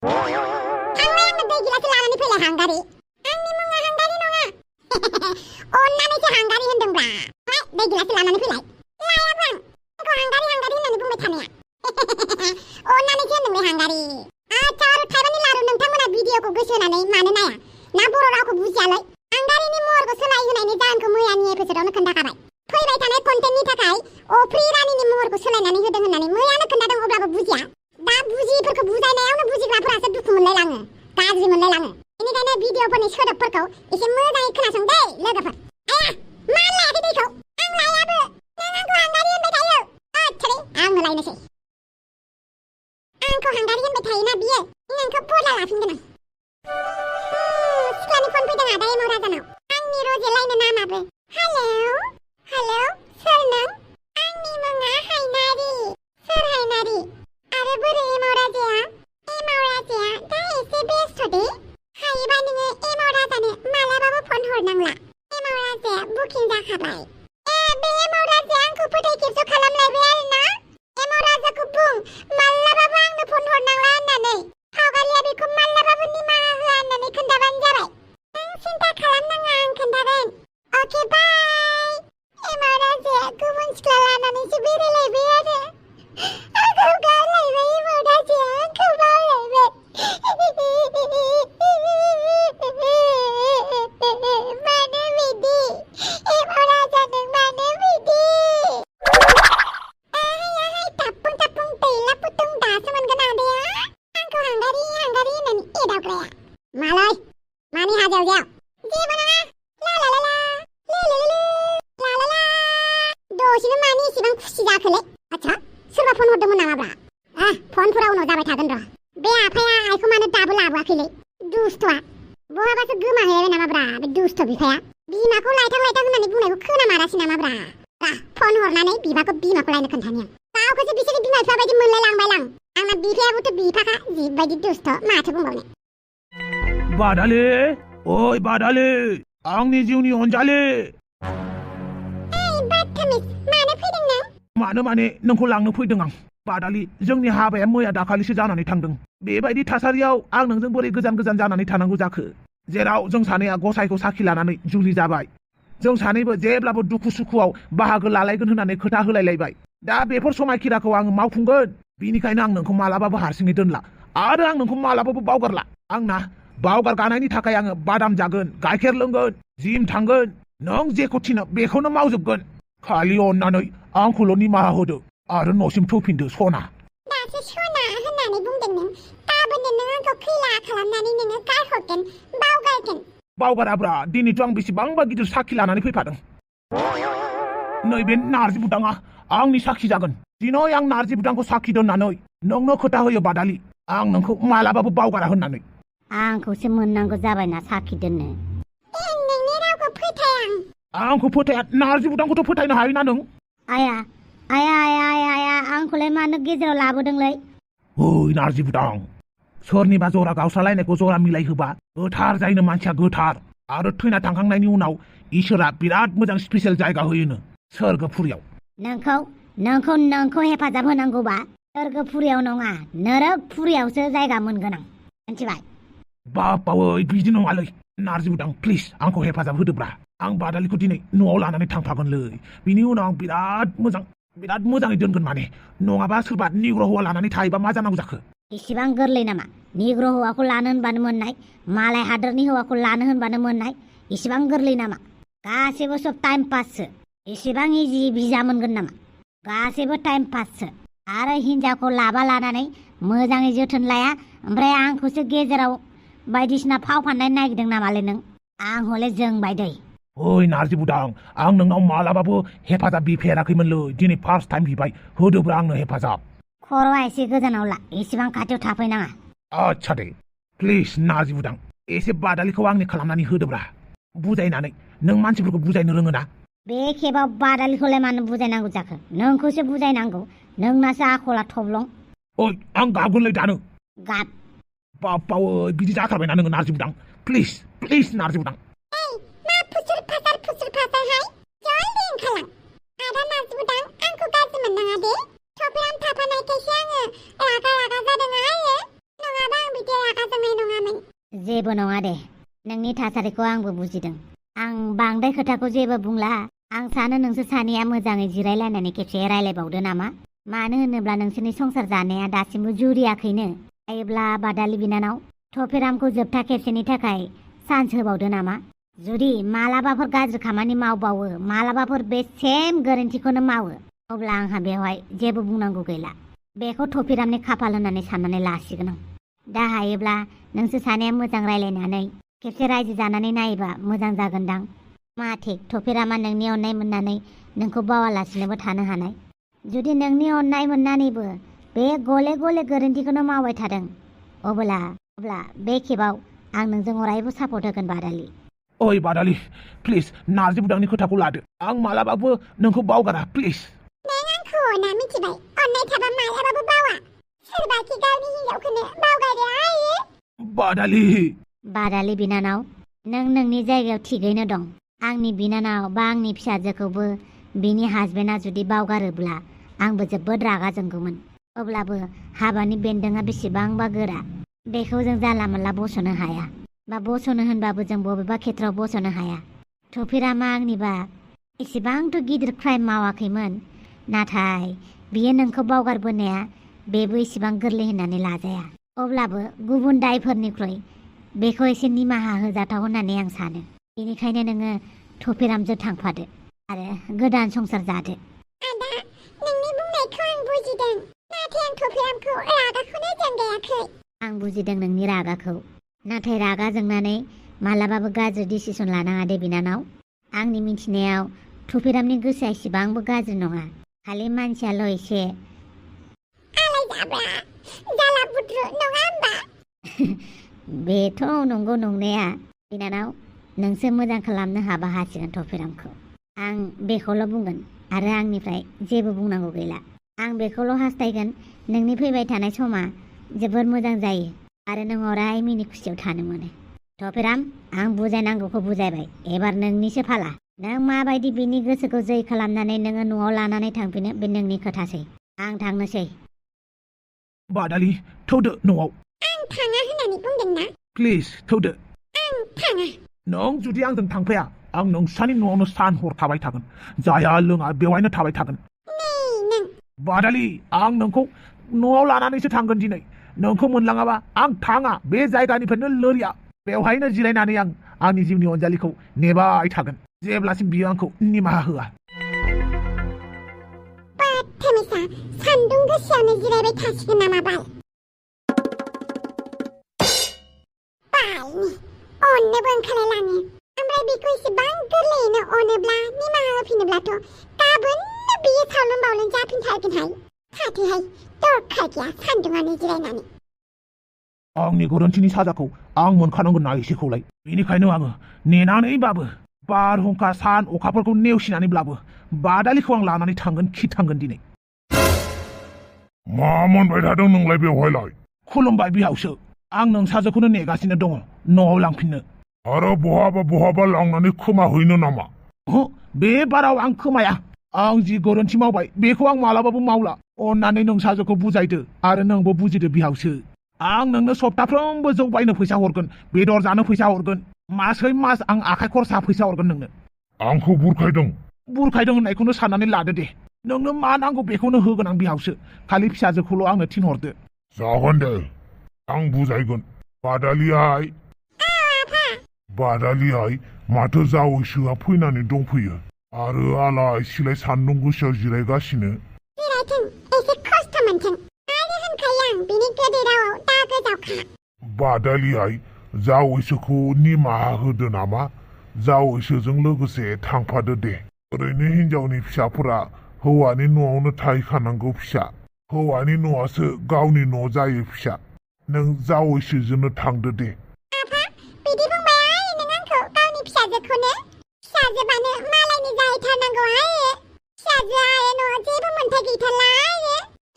थांलाय आंनो दै गिलाससे लानानै फैलाय हांगारि आंनि मुङा हांगारि नङा अन्नानैसो हांगारि होनदोंब्रा फै दै गिलाससे लानानै फैलाय लायाब्रा आंखौ हांगारि हांगारि होननानै बुंबाय थानाया अन्नानैसो होनदोंलै हांगारि आच्छा आरो थाइबानि लारु नोंथांमोना भिडिअखौ गोसो होनानै मानो नाया ना बर' रावखौ बुजियालै हांगारिनि महरखौ सोलायहोनायनि जाहोनखौ मैयानि एपिसोडआवनो खोन्थाखाबाय फैबाय थानाय कन्टेन्टनि थाखाय अफ्रि रानिनि महरखौ सोलायनानै होदों होननानै मैयानो खोन्थादों अब्लाबो बुजिया दा बुजियिफोरखौ बुजायनायावनो बुजिग्राफोरासो दुखु मोनलायलाङो गाज्रि मोनलायलाङो बेनिखायनो भिडिअफोरनि सोदोबफोरखौ एसे मोजाङै खोनासं दै लोगोफोर आया मानो लायाखै दैखौ आं लायाबो नों आंखौ हांगारि होनबाय थायो आच्छा आंनो लायनोसै आंखौ हांगारि होनबाय थायोना बियो नोंखौ बदला लाफिनगोन आं सिख्लानि फन फैदों आदा एमाव राजानाव आंनि रजेलायनो नामाबो हेलौ हेलौ सोर नों आंनि मुङा हायनारि सोर हायनारि आरो बोरै एमाव राजाया दा एसे बेस्थ' दे हायोबा नोङो एमाव राजानो मालाबाबो फन हरनांला एमाव राजाया बुकिं जाखाबाय बे एमाव राजाया आंखौ फोथाय खेबस' खालामलायबाय आरोना एमाव राजाखौ बुं मालाबाबो आंनो फन हरनांला होननानै फावगालिया बेखौ मालाबाबो निमाहा होआ होननानै खोन्थाबानो जाबाय नों सिन्था खालामनाङा आं खोन्थागोन अके बाय एमाव राजाया गुबुन सिख्ला लानानैसो बेरायलायबाय आरो आंखौ गारलायबाय एमाव राजाया आंखौ गारलायबाय मानो बिदि एमाव राजा नों मानो बिदि थापुं थापुं दैला पुतुं दासो मोनगोन आदाया आंखौ हांगारि हांगारि होननानै एदावग्राया मालै मानि हाजाव जाव जेबो नङा ला ला ला ला ला ला ला दसेनो मानि एसेबां खुसि जाखोलै आच्छा सोरबा फन हरदोंमोन नामाब्रा फनफोरा उनाव जाबाय थागोन र' बे आफाया आइखौ मानो दाबो लाबोआखैलै दुस्थ'आ बहाबासो गोमाहैलायबाय नामाब्रा बे दुस्थ' बिफाया बिमाखौ लायथां लायथां होननानै बुंनायखौ खोनामारासै नामाब्रा फन हरनानै बिमाखौ लायनो खोन्थानि आं गावखौसो बिसोरनि बिमा बिफा बायदि मोनलायलांबायलां आंना बिफायाबोथ' बिफाखा जिबायदि दुस्थ' माथो बुंबावनो बादालि ओइ बादालि आंनि जिउनि अनजालि बादथामिज मानो फैदों नों मानो माने नोंखौ लांनो फैदों आं बादालि जोंनि हाबाया मैया दाखालिसो जानानै थांदों बेबायदि थासारियाव आं नोंजों बोरै गोजान गोजान जानानै थानांगौ जाखो जेराव जों सानैया गसाइखौ साखि लानानै जुलि जाबाय जों सानैबो जेब्लाबो दुखु सुखुआव बाहागो लालायगोन होननानै खोथा होलायलायबाय दा बेफोर समायखिराखौ आं मावफुंगोन बिनिखायनो आं नोंखौ मालाबाबो हारसिङै दोनला आरो आं नोंखौ मालाबाबो बावगारला आंना बावगारगानायनि थाखाय आङो बादाम जागोन गाइखेर लोंगोन जिम थांगोन नों जेखौ थिनो बेखौनो मावजोबगोन खालि अननानै आंखौल' निमाहा होदो आरो न'सिम फैफिनदो सना दासो सना होननानै बुंदों नों गाबोननो नों आंखौ खैला खालामनानै नोङो गारहरगोन बावगारगोन बावगाराब्रा दिनैथ' आं बेसेबांबा गिदिर साखि लानानै फैफादों नैबे नारजि बुदाङा आंनि साखि जागोन दिनै आं नारजि बुदांखौ साखि दोननानै नोंनो खोथा होयो बादालि आं नोंखौ मालाबाबो बावगारा होननानै आंखौसो मोननांगौ जाबायना साखि दोननो नोंनि रावखौ फोथाय आंखौ फोथाया नारजि बुदांखौथ' फोथायनो हायोना नों आया आया आया आया आया आंखौलाय मानो गेजेराव लाबोदोंलै ओइ नारजि बुदां सोरनिबा जरा गावस्रालायनायखौ जरा मिलायहोबा गोथार जायनो मानसिया गोथार आरो थैना थांखांनायनि उनाव इसोरा बिराद मोजां स्पेसियेल जायगा होयोनो सोरगोफुरियाव नोंखौ हेफाजाब होनांगौबा सोरगोफुरियाव नङा नरकफुरियावसो जायगा मोनगोन आं मिन्थिबाय बावै बिदि नङालै नारजि बुदां प्लिज आंखौ हेफाजाब होदोब्रा आं बादालिखौ दिनै न'आव लानानै थांफागोनलै बिनि उनाव आं बिराद मोजाङै दोनगोन माने नङाबा सोरबा निग्र' हौवा लानानै थायोबा मा जानांगौ जाखो इसेबां गोरलै नामा निग्र' हौवाखौ लानो होनबानो मोननाय मालाय हादोरनि हौवाखौ लानो होनबानो मोननाय इसेबां गोरलै नामा गासैबो सब टाइम पाससो इसेबां इजि भिजा मोनगोन नामा गासैबो टाइम पाससो आरो हिन्जावखौ लानानै मोजाङै जोथोन लाया ओमफ्राय आंखौसो गेजेराव बायदिसिना फाव फान्दायनो नागिरदों नामालै नों आं हले जोंबाय दै ओइ नारजि बुदां आं नोंनाव मालाबाबो हेफाजाब बिफेराखैमोनलै दिनै फार्स्ट टाइम बिबाय होदोब्रा आंनो हेफाजाब खर'आ एसे गोजानाव ला एसेबां खाथियाव थाफैनाङा आच्छा दे प्लिज नारजि बुदां एसे बादालिखौ आंनि खालामनानै होदोब्रा बुजायनानै नों मानसिफोरखौ बुजायनो रोङोना बे खेबाव बादालिखौलाय मानो बुजायनांगौ जाखो नोंखौसो बुजायनांगौ नोंनासो आखला थब्लं ओइ आं गाबगोनलै दानो गाब बावै बिदि जाथारबायना नोङो नारजि बुदां प्लिज नारजि बुदां मा फुसुर फासारहाय जल्दि ओंखारलां आदा नारजि बुदां आंखौ गाज्रि मोननाङा दे टपिराम थाफानायखायसो आङो रागा जादों आयो नङाबा आं बिदि जेबो नङा दे, नोंनि थासारिखौ आंबो बुजिदों। आं बांद्राय खोथाखौ जेबो बुंला। आं सानो नोंसोर सानैया मोजाङै जिरायलायनानै खेबसे रायलायबावदो नामा? मानो होनोब्ला नोंसोरनि संसार जानाया दासिमबो जुरियाखैनो। हायोब्ला बादालि बिनानाव, टपिरामखौ जोबथा खेबसेनि थाखाय चान्स होबावदो नामा? जुदि मालाबाफोर गाज्रि खामानि मावबावो, मालाबाफोर बे सेम गोरोन्थिखौनो मावो, अब्ला आंहा बेवहाय जेबो बुंनांगौ गैला। बेखौ टपिरामनि खाफाल होननानै साननानै लासिगोन आं। दा हायोब्ला नोंसोर सानैया मोजां रायलायनानै खेबसे रायजो जानानै नायोबा मोजां जागोनदां। मा थिक टपिरामा नोंनि अननाय मोननानै नोंखौ बावालासिनोबो थानो हानाय। जुदि नोंनि अननाय मोननानैबो बे गले गले गोरोन्थिखौनो मावबाय थादों, अब्ला बे खेबाव आं नोंजों अरायबो सापर्ट होगोन बादालि। ओइ बादालि, प्लिज नारजि बुदांनि खोथाखौ लादो। आं मालाबाबो नोंखौ बावगारा, प्लिज। नों आंखौ अना मिथिबाय। अननाय थाबा मालाबाबो बावा। सोरबाखि गावनि हिनजावखौनो बावगारो आयो। बादालि बिनानाव, नों नोंनि जायगायाव थिगैनो दं। आंनि बिनानाव बा आंनि फिसाजोखौबो बिनि हासबेन्डआ जुदि बावगारोब्ला आंबो जोबोद रागा जोंगौमोन। अब्लाबो हाबानि बेन्दोंआ बेसेबांबा गोरा, बेखौ जों जानला मोनला बस'नो हाया। बा बस'नो होनबाबो जों बबेबा खेथ्रआव बस'नो हाया। टपिरामा आंनिबा एसेबांथ' गिदिर क्राइम मावाखैमोन, नाथाय बियो नोंखौ बावगारबोनाया बेबो एसेबां गोरलै होननानै लाजाया। अब्लाबो गुबुन दायफोरनिख्रुइ बेखौ एसे निमाहा होजाथाव होननानै आं सानो। बेनिखायनो नोङो टपिरामजों थांफादो आरो गोदान संसार जादो। आदा, नोंनि बुंनायखौ आं बुजिदों, नाथाय आं टपिरामखौ रागाखौनो जोंगायाखै। आं बुजिदों नोंनि रागाखौ, नाथाय रागा जोंनानै मालाबाबो गाज्रि डिसिसन लानाङा दे बिनानाव। आंनि मिथिनायाव टपिरामनि गोसोआ एसेबांबो गाज्रि नङा, खालि मानसियाल' एसे आलाय जाब्रा, जाला बुद्रु नङा होमबा? बेथ' नंगौ नंनाया। बिनानाव, नोंसो मोजां खालामनो हाबा हासिगोन टपिरामखौ। आं बेखौल' बुंगोन आरो आंनिफ्राय जेबो बुंनांगौ गैला। आं बेखौल' हास्थायगोन नोंनि फैबाय थानाय समा जोबोर मोजां जायो आरो नों अराय मिनि खुसियाव थानो मोनो। टपिराम, आं बुजायनांगौखौ बुजायबाय, एबार नोंनिसो फाला। नों माबायदि बिनि गोसोखौ जै खालामनानै नोङो न'आव लानानै थांफिनो बे नोंनि खोथासै। आं थांनोसै। बादालि, थौदो न'आव। आं थाङा होननानै बुंदों ना? प्लिज थौदो। आं थाङा। नों जुदि आंजों थांफाया, आं नोंसानि न'आवनो सान हर थाबाय थागोन। जाया लोङा बेवहायनो थाबाय थागोन। नों बादालि, आं नोंखौ न'आव लानानैसो थांगोन दिनै। नोंखौ मोनलाङाबा आं थाङा, बे जायगानिफ्रायनो लोरिया। बेवहायनो जिरायनानै आं आंनि जिउनि अनजालिखौ नेबाय थागोन, जेब्लासिम बियो आंखौ निमाहा होआ। थेमेसा, सान्दुं गोसायावनो जिरायबाय थासिगोन नामा बाल? बालनि अननोबो ओंखारलायलाङो। ओमफ्राय बेखौ एसेबां गोरलैयैनो अनोब्ला, निमाहा होफिनोब्लाथ' गाबोननो बियो सावलुन बावलुन जाफिनथारगोनहाय। थाथोहाय, दरखार गैया सान्दुङावनो जिरायनानै। आंनि गोरोन्थिनि साजाखौ आं मोनखानांगोन ना एसेखौलाय। बेनिखायनो आङो नेनानैबाबो, बारहुंखा सान अखाफोरखौ नेवसिनानैब्लाबो बादालिखौ आं लानानै थांगोन खि थांगोन दिनै। मा मोनबाय थादों नोंलाय बेवहायलाय? खुलुमबाय बिहावसो, आं नोंसाजोखौनो नेगासिनो दङ न'आव लांफिननो। आरो बहाबा लांनानै खोमाहैनो नामा? बे बाराव आं खोमाया। आं जि गोरोन्थि मावबाय बेखौ आं मालाबाबो मावला। अन्नानै नोंसाजोखौ बुजायदो आरो नोंबो बुजिदो बिहावसो। आं नोंनो सप्ताफ्रोमबो जौ बायनो फैसा हरगोन, बेदर जानो फैसा हरगोन, मासै मास आं आखाइ खरसा फैसा हरगोन नोंनो। आंखौ बुरखायदों होननायखौनो साननानै लादो दे। नोंनो मा नांगौ बेखौनो होगोन आं बिहावसो, खालि फिसाजोखौल' आंनो थिनहरदो। जागोन दे, आं बुजायगोन। बादालियाय माथो जावैसोआ फैनानै दंफैयो आरो आलाय सिलाय सान्दुं गोसायाव जिरायगासिनो। जिरायथों, एसे खस्थ' मोनथों। आरो होनखायो आं, बिनि गोदै रावाव दा गोजावखा। बादालियाय, जावैसोखौ निमाहा होदो नामा? जावैसोजों लोगोसे थांफादो दे। ओरैनो हिनजावनि फिसाफोरा हौवानि न'आवनो थाहैखानांगौ फिसा। हौवानि न'आसो गावनि न' जायो फिसा। नों जावैसोजोंनो थांदो दे। आफा, बिदि बुंबाय आइ नों आंखौ गावनि फिसाजोखौनो? फिसाजोबानो मालायनि जाहैथारनांगौ आइ। फिसाजोआ आरो न'आव जेबो मोन्थाय गैथारला आइ।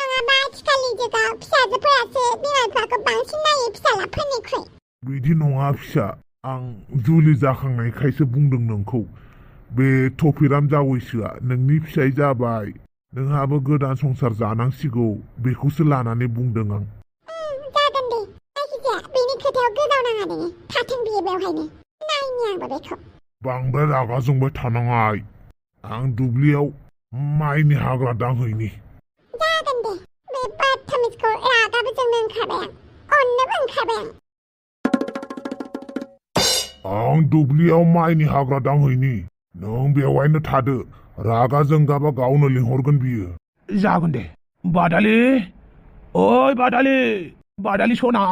नङाबा आथिखालनि जुगाव फिसाजोफोरासो बिमा बिफाखौ बांसिन नायो फिसालाफोरनिख्रुइ। बिदि नङा फिसा, आं जुलि जाखांनायखायसो बुंदों नोंखौ। बे टपिराम जावैसोआ नोंनि फिसाय जाबाय, नोंहाबो गोदान संसार जानांसिगौ, बेखौसो लानानै बुंदों आं। जागोन दे, जायखिजाया बेनि खोथायाव गोजावनाङा नोङो थाथों बियो बेवहायनो नायनि आंबो बेखौ बांद्राय रागा जोंबाय थानाङा आइ आं दुब्लियाव माइनि हाग्रा दांहैनि जागोन दे बे बादथामिजखौ रागाबो जोंनो ओंखारबाय आं अननोबो ओंखारबाय आं दुब्लियाव माइनि हाग्रा दांहैनि नों बेवहायनो थादो रागा जोंगाबा गावनो लिंहरगोन बियो जागोन दे बादालि ओइ बादालि सना